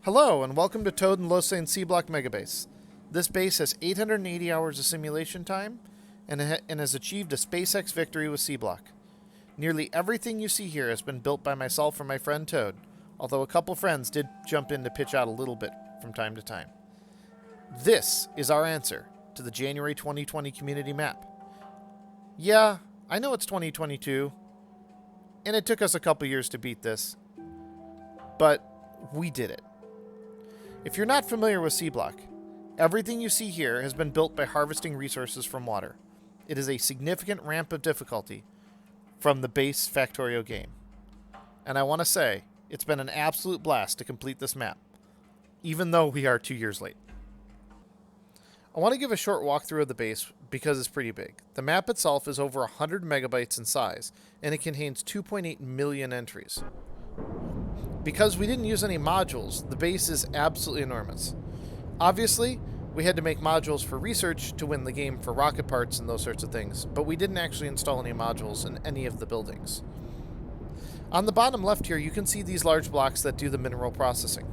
Hello, and welcome to Toad and Losane Seablock Megabase. This base has 880 hours of simulation time and has achieved a SpaceX victory with Seablock. Nearly everything you see here has been built by myself and my friend Toad, although a couple friends did jump in to pitch out a little bit from time to time. This is our answer to the January 2020 community map. Yeah, I know it's 2022, and it took us a couple years to beat this, but we did it. If you're not familiar with Seablock, everything you see here has been built by harvesting resources from water. It is a significant ramp of difficulty from the base Factorio game. And I want to say, it's been an absolute blast to complete this map, even though we are 2 years late. I want to give a short walkthrough of the base because it's pretty big. The map itself is over 100 megabytes in size, and it contains 2.8 million entries. Because we didn't use any modules, the base is absolutely enormous. Obviously, we had to make modules for research to win the game for rocket parts and those sorts of things, but we didn't actually install any modules in any of the buildings. On the bottom left here, you can see these large blocks that do the mineral processing.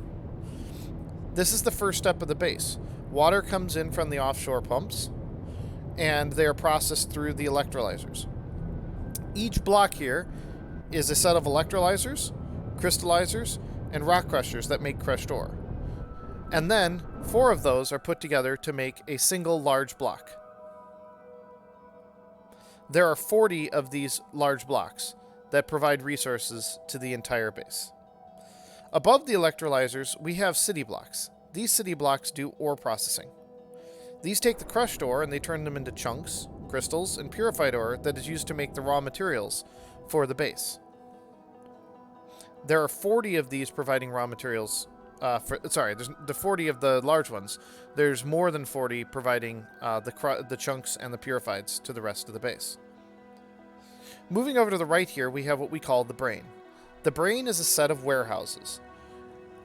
This is the first step of the base. Water comes in from the offshore pumps, and they are processed through the electrolyzers. Each block here is a set of electrolyzers, crystallizers, and rock crushers that make crushed ore. And then 4 of those are put together to make a single large block. There are 40 of these large blocks that provide resources to the entire base. Above the electrolyzers, we have city blocks. These city blocks do ore processing. These take the crushed ore and they turn them into chunks, crystals, and purified ore that is used to make the raw materials for the base. There are 40 of these providing raw materials. There's the 40 of the large ones. There's more than 40 providing the chunks and the purifieds to the rest of the base. Moving over to the right here, we have what we call the brain. The brain is a set of warehouses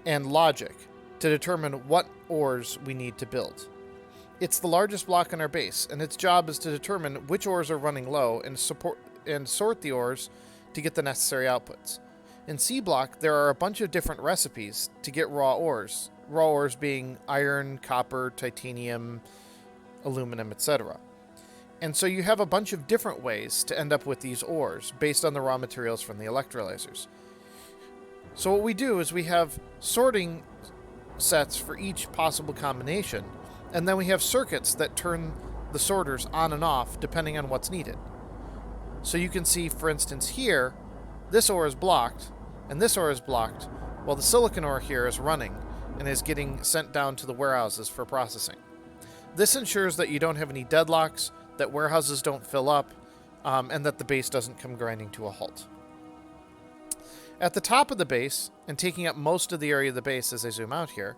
and logic to determine what ores we need to build. It's the largest block in our base, and its job is to determine which ores are running low and sort the ores to get the necessary outputs. In Seablock, there are a bunch of different recipes to get raw ores being iron, copper, titanium, aluminum, etc. And so you have a bunch of different ways to end up with these ores based on the raw materials from the electrolyzers. So what we do is we have sorting sets for each possible combination, and then we have circuits that turn the sorters on and off depending on what's needed. So you can see, for instance, here, this ore is blocked, and this ore is blocked, while the silicon ore here is running and is getting sent down to the warehouses for processing. This ensures that you don't have any deadlocks, that warehouses don't fill up, and that the base doesn't come grinding to a halt. At the top of the base, and taking up most of the area of the base as I zoom out here,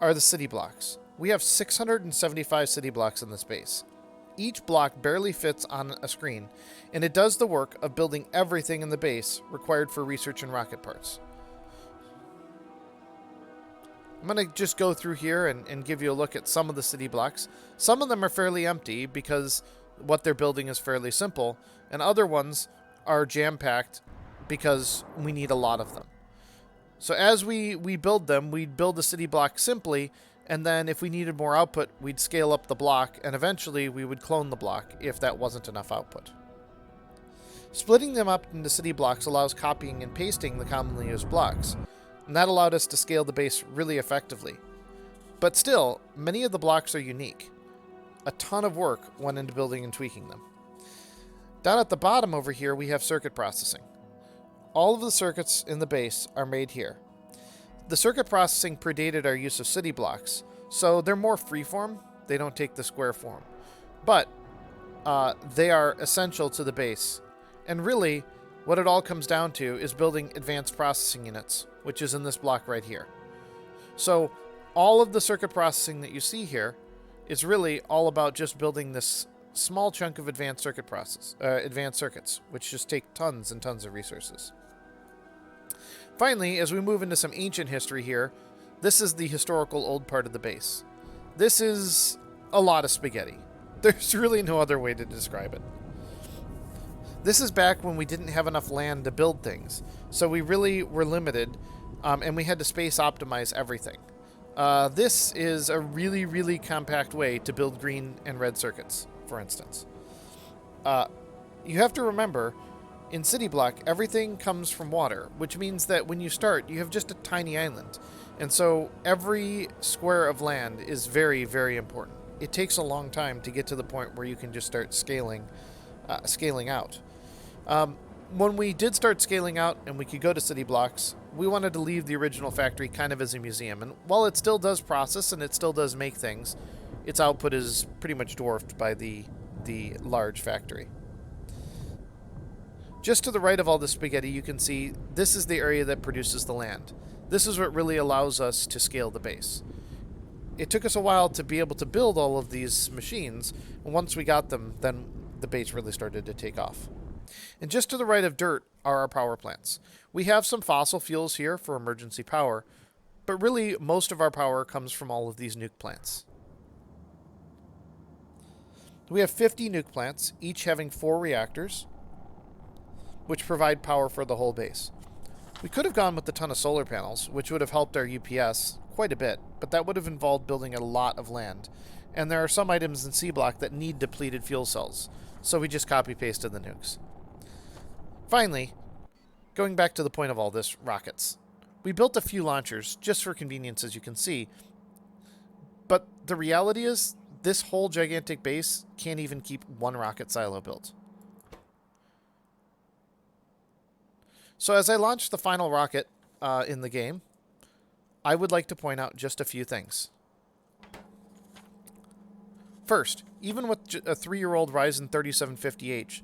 are the city blocks. We have 675 city blocks in this base. Each block barely fits on a screen, and it does the work of building everything in the base required for research and rocket parts. I'm going to just go through here and give you a look at some of the city blocks. Some of them are fairly empty because what they're building is fairly simple, and other ones are jam-packed because we need a lot of them. So as we build them, we'd build the city block simply, and then if we needed more output, we'd scale up the block, and eventually we would clone the block if that wasn't enough output. Splitting them up into city blocks allows copying and pasting the commonly used blocks, and that allowed us to scale the base really effectively. But still, many of the blocks are unique. A ton of work went into building and tweaking them. Down at the bottom over here, we have circuit processing. All of the circuits in the base are made here. The circuit processing predated our use of city blocks, so they're more freeform. They don't take the square form. But they are essential to the base. And really, what it all comes down to is building advanced processing units, which is in this block right here. So all of the circuit processing that you see here is really all about just building this small chunk of advanced circuits, which just take tons and tons of resources. Finally, as we move into some ancient history here, this is the historical old part of the base. This is a lot of spaghetti. There's really no other way to describe it. This is back when we didn't have enough land to build things, so we really were limited and we had to space optimize everything. This is a really, really compact way to build green and red circuits, for instance. You have to remember, in Cityblock, everything comes from water, which means that when you start, you have just a tiny island. And so every square of land is very, very important. It takes a long time to get to the point where you can just start scaling out. When we did start scaling out and we could go to Cityblocks, we wanted to leave the original factory kind of as a museum. And while it still does process and it still does make things, its output is pretty much dwarfed by the large factory. Just to the right of all the spaghetti, you can see this is the area that produces the land. This is what really allows us to scale the base. It took us a while to be able to build all of these machines, and once we got them, then the base really started to take off. And just to the right of dirt are our power plants. We have some fossil fuels here for emergency power, but really most of our power comes from all of these nuke plants. We have 50 nuke plants, each having 4 reactors, which provide power for the whole base. We could have gone with a ton of solar panels, which would have helped our UPS quite a bit, but that would have involved building a lot of land. And there are some items in Seablock that need depleted fuel cells, so we just copy-pasted the nukes. Finally, going back to the point of all this, rockets. We built a few launchers, just for convenience, as you can see, but the reality is, this whole gigantic base can't even keep one rocket silo built. So as I launch the final rocket in the game, I would like to point out just a few things. First, even with a 3-year-old Ryzen 3750H,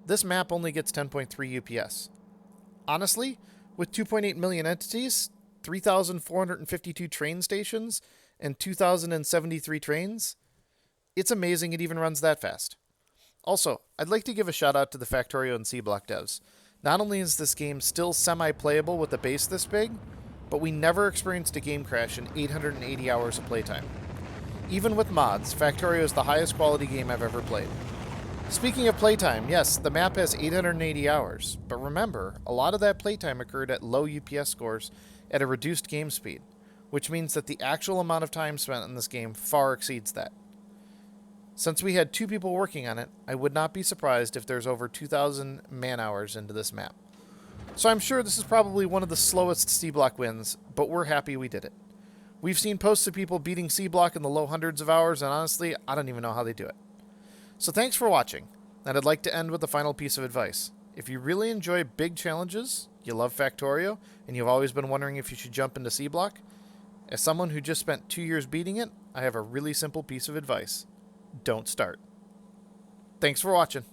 this map only gets 10.3 UPS. Honestly, with 2.8 million entities, 3,452 train stations, and 2,073 trains, it's amazing it even runs that fast. Also, I'd like to give a shout out to the Factorio and Seablock devs. Not only is this game still semi-playable with a base this big, but we never experienced a game crash in 880 hours of playtime. Even with mods, Factorio is the highest quality game I've ever played. Speaking of playtime, yes, the map has 880 hours, but remember, a lot of that playtime occurred at low UPS scores at a reduced game speed, which means that the actual amount of time spent in this game far exceeds that. Since we had 2 people working on it, I would not be surprised if there's over 2,000 man-hours into this map. So I'm sure this is probably one of the slowest Seablock wins, but we're happy we did it. We've seen posts of people beating Seablock in the low hundreds of hours, and honestly, I don't even know how they do it. So thanks for watching, and I'd like to end with a final piece of advice. If you really enjoy big challenges, you love Factorio, and you've always been wondering if you should jump into Seablock, as someone who just spent 2 years beating it, I have a really simple piece of advice. Don't start. Thanks for watching.